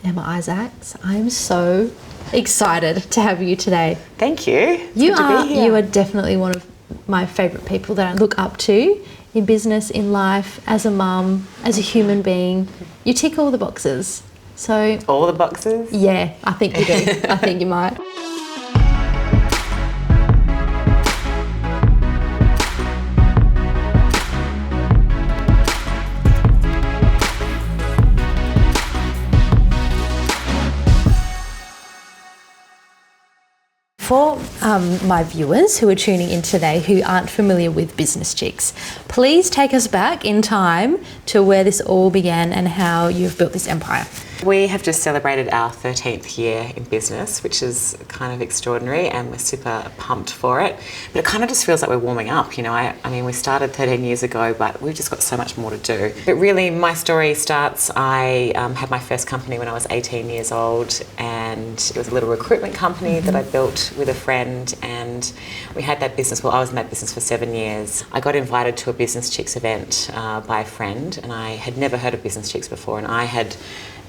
Emma Isaacs. I'm so excited to have you today. Thank you. It's You good to are be here. you are definitely one of my favourite people that I look up to in business, in life, as a mum, as a human being. You tick all the boxes. So All the boxes? yeah, I think you do. I think you might. For my viewers who are tuning in today who aren't familiar with Business Chicks, please take us back in time to where this all began and how you've built this empire. We have just celebrated our 13th year in business, which is kind of extraordinary, and we're super pumped for it. But it kind of just feels like we're warming up, you know. I mean, we started 13 years ago, but we've just got so much more to do. But really, my story starts, I had my first company when I was 18 years old, and it was a little recruitment company that I built with a friend, and we had that business. Well, I was in that business for 7 years. I got invited to a Business Chicks event by a friend, and I had never heard of Business Chicks before, and I had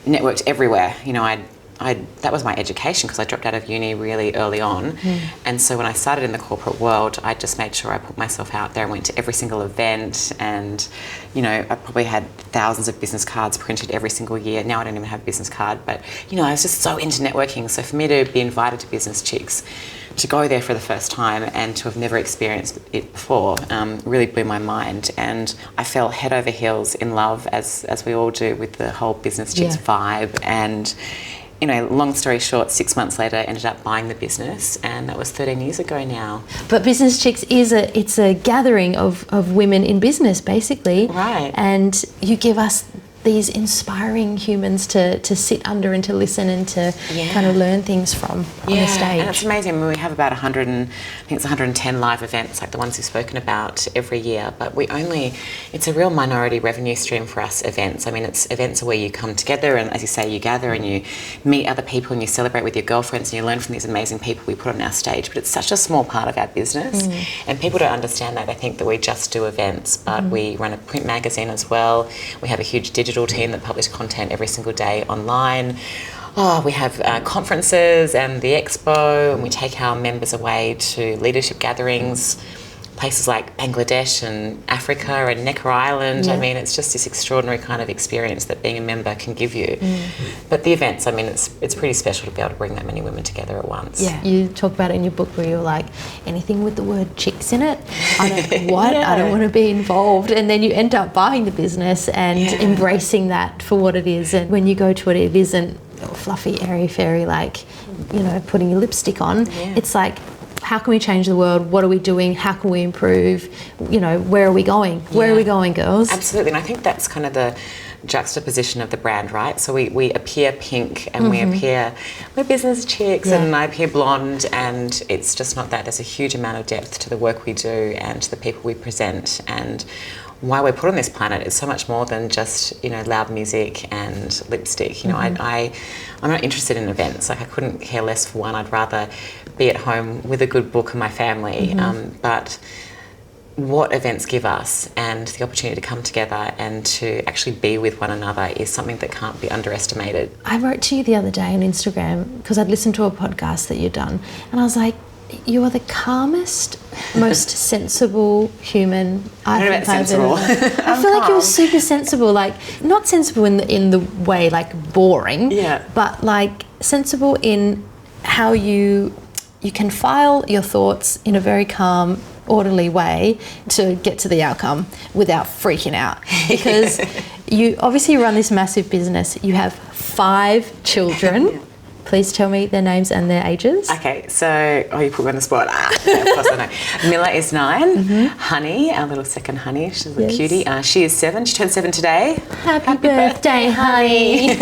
networked everywhere. You know, that was my education because I dropped out of uni really early on. And so when I started in the corporate world, I just made sure I put myself out there and went to every single event, and, you know, I probably had thousands of business cards printed every single year. Now I don't even have a business card, but, you know, I was just so into networking. So for me to be invited to Business Chicks, to go there for the first time and to have never experienced it before, really blew my mind. And I fell head over heels in love, as we all do, with the whole Business Chicks vibe. And, you know, long story short, 6 months later, I ended up buying the business, and that was 13 years ago now. But Business Chicks it's a gathering of women in business, basically. Right. And you give us these inspiring humans to sit under and to listen and to kind of learn things from on the stage. And it's amazing. I mean, we have about 110 live events, like the ones we've spoken about, every year, but it's a real minority revenue stream for us, events. I mean, it's events where you come together and, as you say, you gather and you meet other people and you celebrate with your girlfriends and you learn from these amazing people we put on our stage, but it's such a small part of our business. And people don't understand that. They think that we just do events, but we run a print magazine as well. We have a huge digital team that publish content every single day online. We have conferences and the expo, and we take our members away to leadership gatherings, places like Bangladesh and Africa and Necker Island. I mean, it's just this extraordinary kind of experience that being a member can give you. But the events, I mean, it's pretty special to be able to bring that many women together at once. Yeah, you talk about it in your book where you're like, anything with the word chicks in it, I don't I don't want to be involved. And then you end up buying the business and embracing that for what it is. And when you go to it, it isn't fluffy, airy-fairy, like, you know, putting your lipstick on. It's like, how can we change the world? What are we doing? How can we improve? You know, where are we going? Where are we going, girls? Absolutely. And I think that's kind of the juxtaposition of the brand, right? So we appear pink and we're business chicks and I appear blonde, and it's just not that. There's a huge amount of depth to the work we do and to the people we present, and why we're put on this planet is so much more than just, you know, loud music and lipstick. You know, I'm not interested in events. Like, I couldn't care less for one. I'd rather be at home with a good book and my family. But what events give us and the opportunity to come together and to actually be with one another is something that can't be underestimated. I wrote to you the other day on Instagram because I'd listened to a podcast that you'd done, and I was like, you are the calmest, most sensible human I think I've ever met. I feel like you're super sensible, like not sensible in the way like boring, but like sensible in how you can file your thoughts in a very calm, orderly way to get to the outcome without freaking out. Because you obviously run this massive business. You have 5 children. Please tell me their names and their ages. Okay, so, you put me on the spot. Yeah, of course I know. Milla is 9. Honey, our little second honey, she's a cutie. She is 7. She turned 7 today. Happy birthday, honey.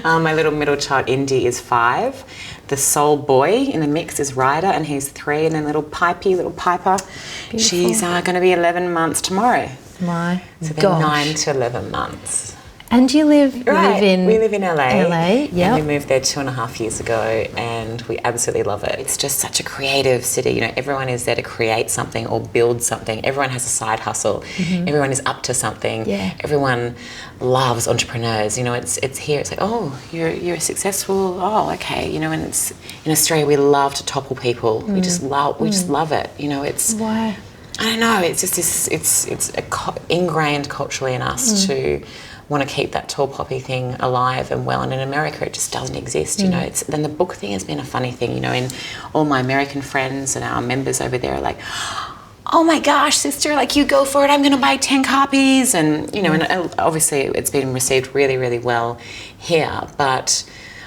My little middle child, Indy, is 5. The sole boy in the mix is Ryder, and he's 3. And then little Piper. Beautiful. She's going to be 11 months tomorrow. My So they're 9 to 11 months. And you live We live in LA. Yeah. And we moved there 2.5 years ago, and we absolutely love it. It's just such a creative city. You know, everyone is there to create something or build something. Everyone has a side hustle. Everyone is up to something. Yeah. Everyone loves entrepreneurs. You know, it's here. It's like, oh, you're successful. Oh, okay. You know, and it's in Australia, we love to topple people. We just love it. You know, it's Why? I don't know. It's just this. It's ingrained culturally in us to want to keep that tall poppy thing alive and well, and in America it just doesn't exist. You know, then the book thing has been a funny thing. You know, and all my American friends and our members over there are like, oh my gosh, sister, like you go for it. I'm going to buy 10 copies, and you know, and obviously it's been received really, really well here, but.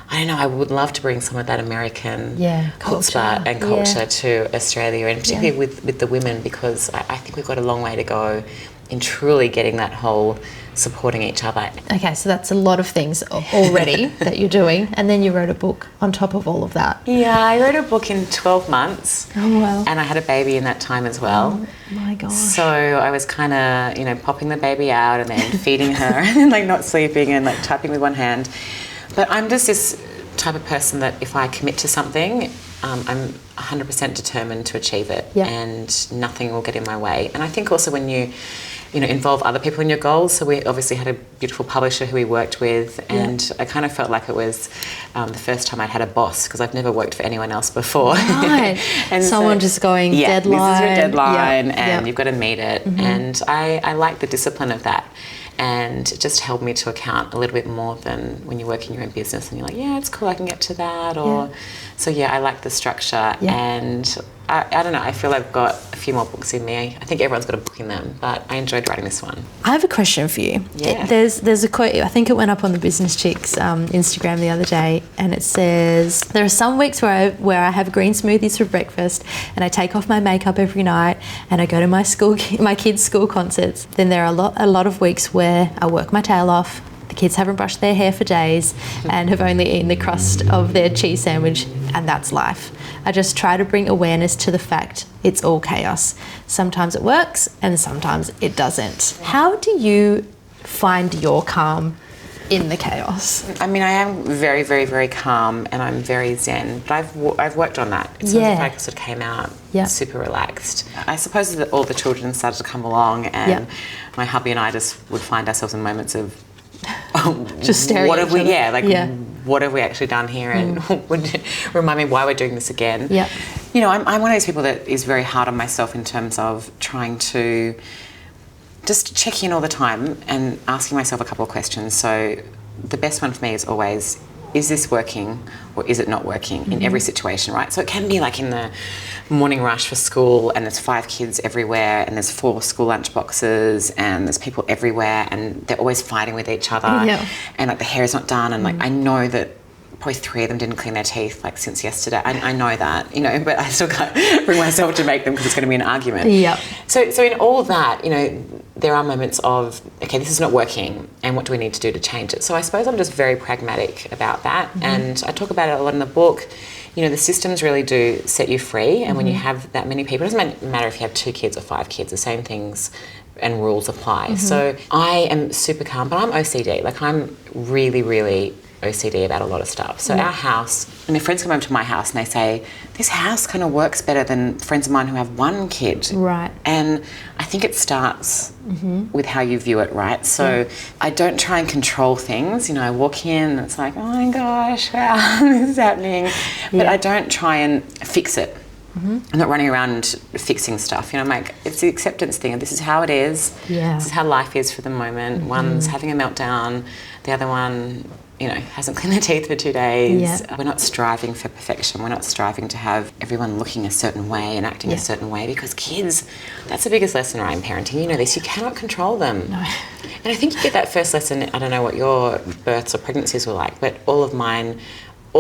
I don't know, I would love to bring some of that American chutzpah and culture to Australia, and particularly with the women, because I think we've got a long way to go in truly getting that whole supporting each other. Okay, so that's a lot of things already that you're doing, and then you wrote a book on top of all of that. Yeah, I wrote a book in 12 months. Oh, wow. And I had a baby in that time as well. Oh, my gosh. So I was kind of, you know, popping the baby out and then feeding her and then like not sleeping and like typing with one hand. But I'm just this type of person that if I commit to something, I'm 100% determined to achieve it, and nothing will get in my way. And I think also when you know, involve other people in your goals. So we obviously had a beautiful publisher who we worked with, and I kind of felt like it was the first time I'd had a boss, because I've never worked for anyone else before. Right. And someone just going, deadline. This is your deadline, and you've got to meet it. And I like the discipline of that. And it just held me to account a little bit more than when you work in your own business and you're like, yeah, it's cool, I can get to that. Or so I like the structure. And I don't know, I feel I've got a few more books in me. I think everyone's got a book in them, but I enjoyed writing this one. I have a question for you. Yeah. There's a quote, I think it went up on the Business Chicks Instagram the other day, and it says, there are some weeks where I have green smoothies for breakfast, and I take off my makeup every night, and I go to my kids' school concerts. Then there are a lot of weeks where I work my tail off, the kids haven't brushed their hair for days and have only eaten the crust of their cheese sandwich, and that's life. I just try to bring awareness to the fact it's all chaos. Sometimes it works and sometimes it doesn't. How do you find your calm in the chaos? I mean, I am very, very, very calm, and I'm very zen, but I've worked on that. It's sort of like I sort of came out super relaxed. I suppose that all the children started to come along, and my hubby and I just would find ourselves in moments of just staring what at have we each other. What have we actually done here, and would remind me why we're doing this again. You know, I'm one of those people that is very hard on myself in terms of trying to just check in all the time and asking myself a couple of questions. So the best one for me is always, is this working or is it not working in every situation, right? So it can be like in the morning rush for school, and there's 5 kids everywhere, and there's 4 school lunch boxes, and there's people everywhere, and they're always fighting with each other, and like the hair is not done, and like I know that probably 3 of them didn't clean their teeth like since yesterday. I know that, you know, but I still can't bring myself to make them because it's going to be an argument. So in all of that, you know, there are moments of, okay, this is not working, and what do we need to do to change it? So I suppose I'm just very pragmatic about that, and I talk about it a lot in the book. You know, the systems really do set you free, and when you have that many people, it doesn't matter if you have 2 kids or 5 kids, the same things and rules apply. So I am super calm, but I'm OCD. Like, I'm really, really OCD about a lot of stuff. So our house, when friends come over to my house and they say, this house kind of works better than friends of mine who have 1 kid. Right. And I think it starts with how you view it, right? So I don't try and control things. You know, I walk in and it's like, oh my gosh, wow, this is happening. But I don't try and fix it. I'm not running around fixing stuff. You know, I'm like, it's the acceptance thing. This is how it is. This is how life is for the moment. One's having a meltdown. The other one, you know, hasn't cleaned their teeth for 2 days. We're not striving for perfection. We're not striving to have everyone looking a certain way and acting a certain way, because kids, that's the biggest lesson, right, in parenting. You know this, you cannot control them. No. And I think you get that first lesson, I don't know what your births or pregnancies were like, but all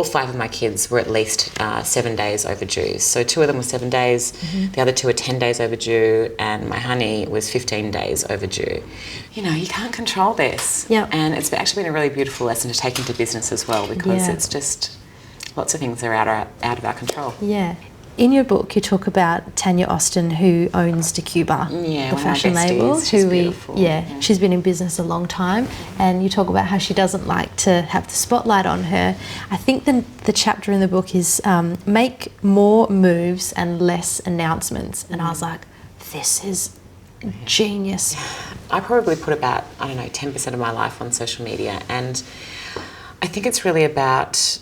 5 of my kids were at least 7 days overdue. So 2 of them were 7 days, the other 2 were 10 days overdue, and my honey was 15 days overdue. You know, you can't control this. And it's actually been a really beautiful lesson to take into business as well, because it's just lots of things that are out of our control. in your book, you talk about Tanya Austin, who owns DeCuba, the fashion label. She's beautiful. She's been in business a long time, and you talk about how she doesn't like to have the spotlight on her. I think the chapter in the book is make more moves and less announcements, and I was like, this is genius. I probably put about, 10% of my life on social media, and I think it's really about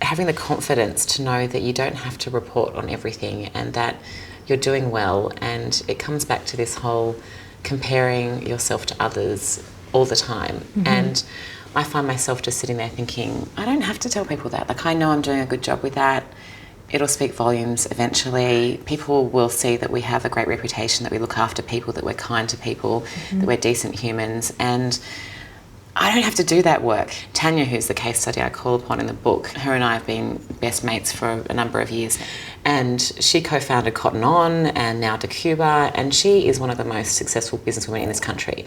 having the confidence to know that you don't have to report on everything and that you're doing well. And it comes back to this whole comparing yourself to others all the time. And I find myself just sitting there thinking, I don't have to tell people that. Like, I know I'm doing a good job with that. It'll speak volumes eventually. People will see that we have a great reputation, that we look after people, that we're kind to people, that we're decent humans. And I don't have to do that work. Tanya, who's the case study I call upon in the book, her and I have been best mates for a number of years. And she co-founded Cotton On and now DeCuba, and she is one of the most successful businesswomen in this country.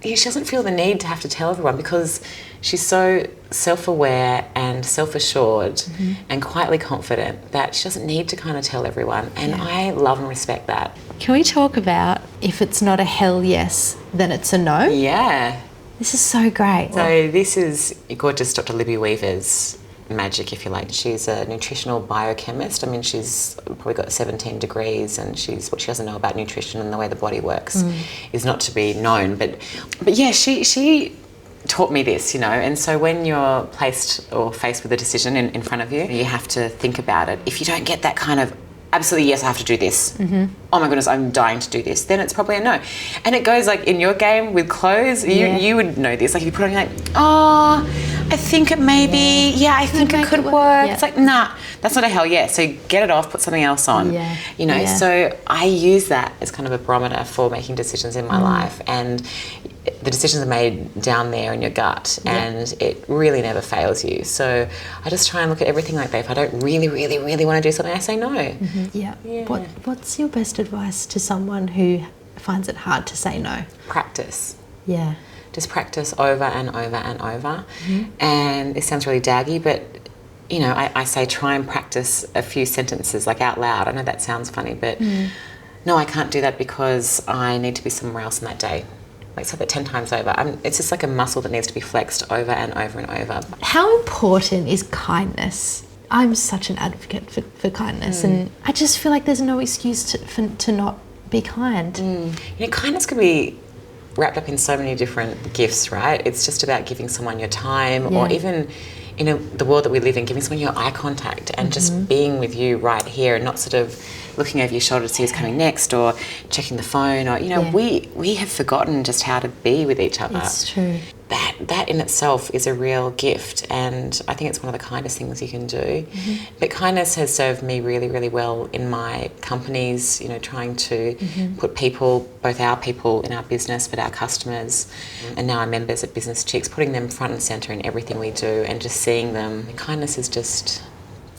She doesn't feel the need to have to tell everyone because she's so self-aware and self-assured and quietly confident that she doesn't need to kind of tell everyone. And I love and respect that. Can we talk about if it's not a hell yes, then it's a no? Yeah. This is so great. So this is gorgeous Dr. Libby Weaver's magic, if you like. She's a nutritional biochemist. I mean, she's probably got 17 degrees, and what she doesn't know about nutrition and the way the body works is not to be known. But yeah, she taught me this, and so when you're placed or faced with a decision in front of you, you have to think about it. If you don't get that kind of absolutely yes, I have to do this. Oh my goodness, I'm dying to do this. Then it's probably a no. And it goes like in your game with clothes, you would know this. Like if you put on, you're like, oh, I think it may be, I think it could work. It's like, nah, that's not a hell yes. So get it off, put something else on. So I use that as kind of a barometer for making decisions in my life. And the decisions are made down there in your gut, and it really never fails you. So I just try and look at everything like that. If I don't really, really, really want to do something, I say no. What's your best advice to someone who finds it hard to say no? Practice. Yeah. Just practice over and over and over. And it sounds really daggy, but I say try and practice a few sentences like out loud. I know that sounds funny, but no, I can't do that because I need to be somewhere else on that day. Like say that 10 times over. It's just like a muscle that needs to be flexed over and over and over. How important is kindness? I'm such an advocate for kindness, and I just feel like there's no excuse to not be kind. Kindness can be wrapped up in so many different gifts, right? It's just about giving someone your time, or even in the world that we live in, giving someone your eye contact and just being with you right here, and not sort of looking over your shoulder to see who's coming next, or checking the phone, or we have forgotten just how to be with each other. It's true. That in itself is a real gift, and I think it's one of the kindest things you can do. But kindness has served me really, really well in my companies, trying to put people, both our people in our business, but our customers, and now our members at Business Chicks, putting them front and centre in everything we do, and just seeing them. Kindness is just,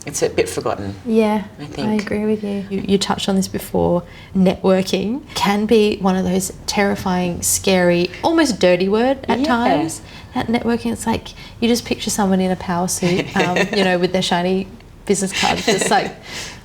it's a bit forgotten. Yeah, I think. I agree with you. You touched on this before. Networking can be one of those terrifying, scary, almost dirty word at times. At networking, it's like you just picture someone in a power suit, with their shiny business cards, just like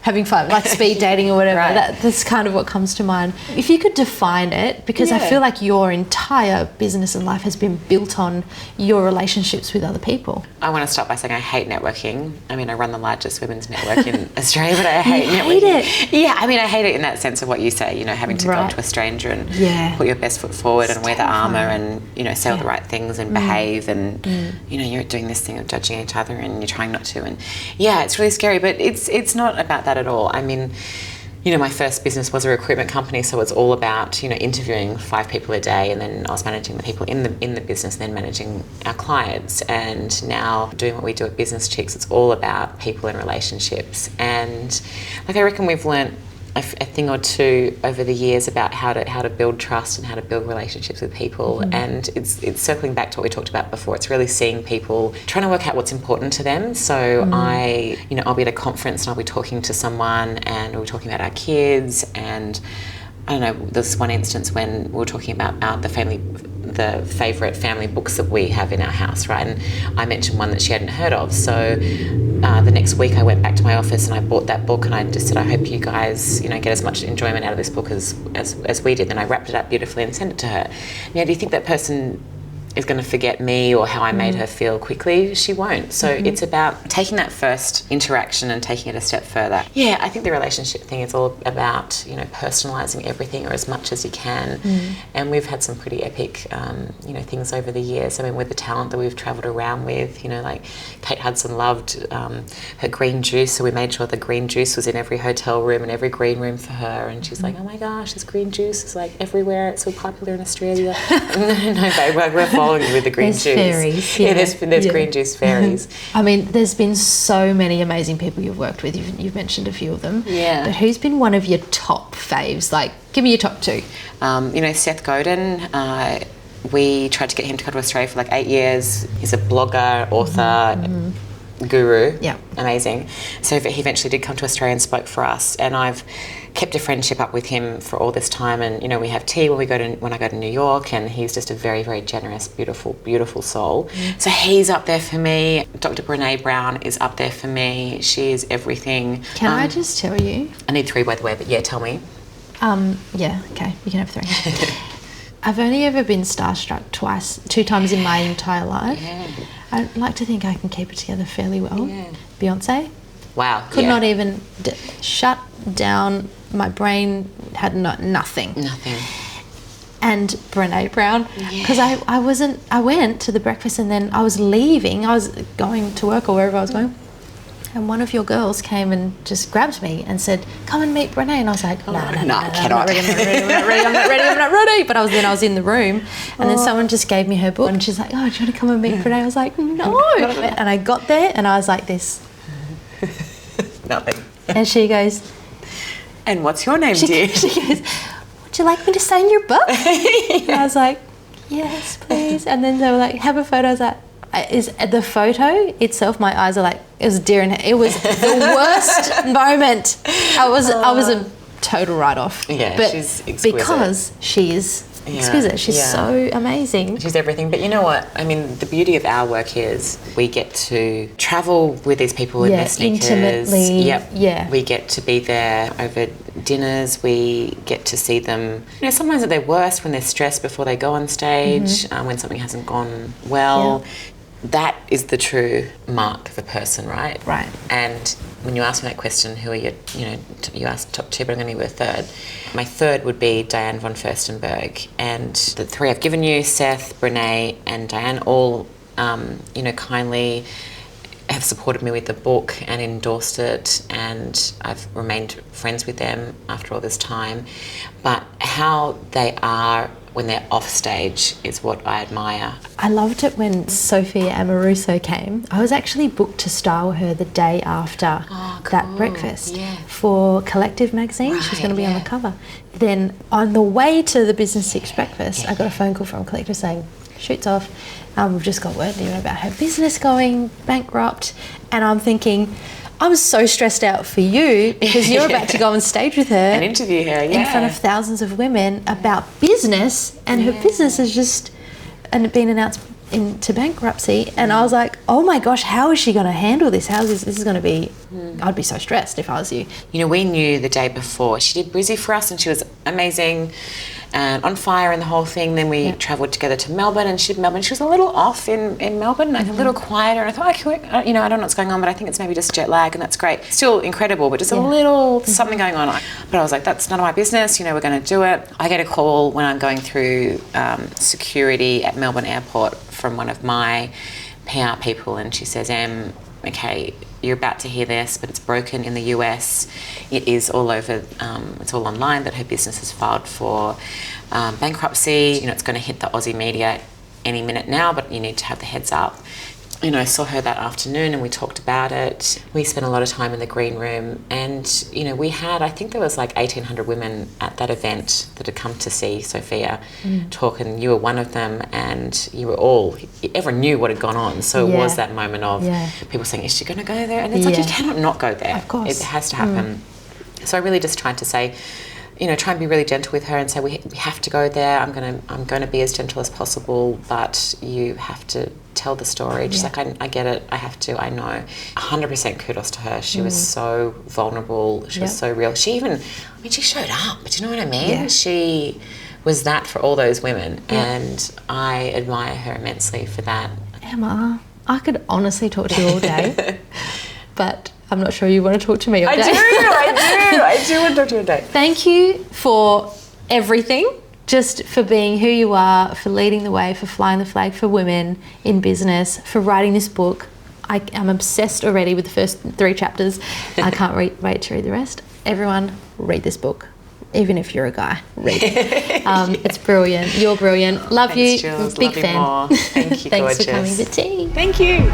having fun, like speed dating or whatever. That's kind of what comes to mind. If you could define it, because I feel like your entire business and life has been built on your relationships with other people. I want to start by saying I hate networking. I mean, I run the largest women's network in Australia, but I hate networking. Hate it? Yeah, I mean, I hate it in that sense of what you say, having to go up to a stranger and put your best foot forward and wear the armour and, say all the right things and behave and, you're doing this thing of judging each other and you're trying not to. And it's really scary, but it's not about that at all. I mean, my first business was a recruitment company, so it's all about, interviewing 5 people a day, and then I was managing the people in the business, and then managing our clients. And now doing what we do at Business Chicks, it's all about people and relationships. And I reckon we've learnt a thing or two over the years about how to build trust and how to build relationships with people. And it's circling back to what we talked about before. It's really seeing people, trying to work out what's important to them. So I'll be at a conference and I'll be talking to someone and we're talking about our kids, and I don't know, there's one instance when we were talking about the family the favourite family books that we have in our house, right? And I mentioned one that she hadn't heard of. So the next week I went back to my office and I bought that book, and I just said, I hope you guys, get as much enjoyment out of this book as we did. And I wrapped it up beautifully and sent it to her. Do you think that person is going to forget me or how I made her feel quickly? She won't. So it's about taking that first interaction and taking it a step further. Yeah, I think the relationship thing is all about, personalising everything, or as much as you can. And we've had some pretty epic, things over the years. I mean, with the talent that we've travelled around with, like Kate Hudson loved her green juice, so we made sure the green juice was in every hotel room and every green room for her. And she's like, oh my gosh, this green juice is like everywhere. It's so popular in Australia. No, babe, we're following you with the green juice. Fairies, there's green juice fairies. I mean, there's been so many amazing people you've worked with. You've mentioned a few of them. Yeah. But who's been one of your top faves? Like, give me your top two. Seth Godin. We tried to get him to come to Australia for like 8 years. He's a blogger, author, guru. Yeah. Amazing. So he eventually did come to Australia and spoke for us, and I've kept a friendship up with him for all this time. And we have tea when I go to New York, and he's just a very, very generous, beautiful soul. So he's up there for me. Dr. Brené Brown is up there for me. She is everything. Can I just tell you? I need 3, by the way, but yeah, tell me. Yeah, okay, you can have 3. I've only ever been starstruck 2 times in my entire life. Yeah. I'd like to think I can keep it together fairly well. Yeah. Beyonce. Wow. Could not even shut down. My brain had nothing. Nothing. And Brené Brown, because I went to the breakfast and then I was leaving. I was going to work or wherever I was going. And one of your girls came and just grabbed me and said, come and meet Brené. And I was like, no, I'm not ready. But I was in the room, and then someone just gave me her book, and she's like, oh, do you want to come and meet Brené? I was like, no. And I got there and I was like this. Nothing. And she goes, and what's your name, dear? She goes, would you like me to sign your book? And I was like, yes, please. And then they were like, have a photo. I was like, is the photo itself, my eyes are like, it was deer in it. It was the worst moment. I was a total write-off. Yeah, but she's exquisite. Because she's exquisite. She's so amazing. She's everything. But you know what? I mean, the beauty of our work is we get to travel with these people in their sneakers. Intimately. Yep. Yeah. We get to be there over dinners. We get to see them, sometimes at their worst when they're stressed before they go on stage, when something hasn't gone well. Yeah. That is the true mark of a person, right? Right. And when you ask me that question, who are you asked top 2, but I'm going to give you a third. My third would be Diane von Furstenberg. And the 3 I've given you, Seth, Brené and Diane, all, kindly have supported me with the book and endorsed it, and I've remained friends with them after all this time. But how they are when they're off stage is what I admire. I loved it when Sophia Amoruso came. I was actually booked to style her the day after that breakfast for Collective magazine. Right, she's going to be on the cover. Then on the way to the Business 6 breakfast, I got a phone call from Collective saying, shoot's off. We've just got word about her business going bankrupt. And I'm thinking, I'm so stressed out for you because you're about to go on stage with her and interview her in front of thousands of women about business, and her business has just been announced into bankruptcy. And I was like, oh my gosh, how is she going to handle this? How is this is going to be? I'd be so stressed if I was you. We knew the day before. She did Brizzy for us and she was amazing and on fire and the whole thing. Then we travelled together to Melbourne, and she did Melbourne. She was a little off in Melbourne, like a little quieter. And I thought, okay, I don't know what's going on, but I think it's maybe just jet lag, and that's great. Still incredible, but just a little something going on. But I was like, that's none of my business. We're going to do it. I get a call when I'm going through security at Melbourne Airport from one of my PR people, and she says, okay, you're about to hear this, but it's broken in the US. It is all over, it's all online that her business has filed for bankruptcy. It's going to hit the Aussie media any minute now, but you need to have the heads up. I saw her that afternoon and we talked about it. We spent a lot of time in the green room, and, we had, I think there was like 1,800 women at that event that had come to see Sophia talk, and you were one of them, and everyone knew what had gone on. So it was that moment of people saying, is she going to go there? And it's like, you cannot not go there. Of course. It has to happen. So I really just tried to say, you know, try and be really gentle with her and say, we have to go there. I'm gonna be as gentle as possible, but you have to tell the story. She's like, I get it. I have to. I know. 100% kudos to her. She was so vulnerable. She was so real. She showed up. Do you know what I mean? Yeah. She was that for all those women, and I admire her immensely for that. Emma, I could honestly talk to you all day, but I'm not sure you want to talk to me all day. I do want to talk to you all day. Thank you for everything, just for being who you are, for leading the way, for flying the flag for women in business, for writing this book. I'm obsessed already with the first 3 chapters. I can't wait to read the rest. Everyone, read this book. Even if you're a guy, read it. It's brilliant. You're brilliant. Love Thanks, you. Jules. Big Love you fan. more. Thank you, Thanks gorgeous. for coming to tea. Thank you.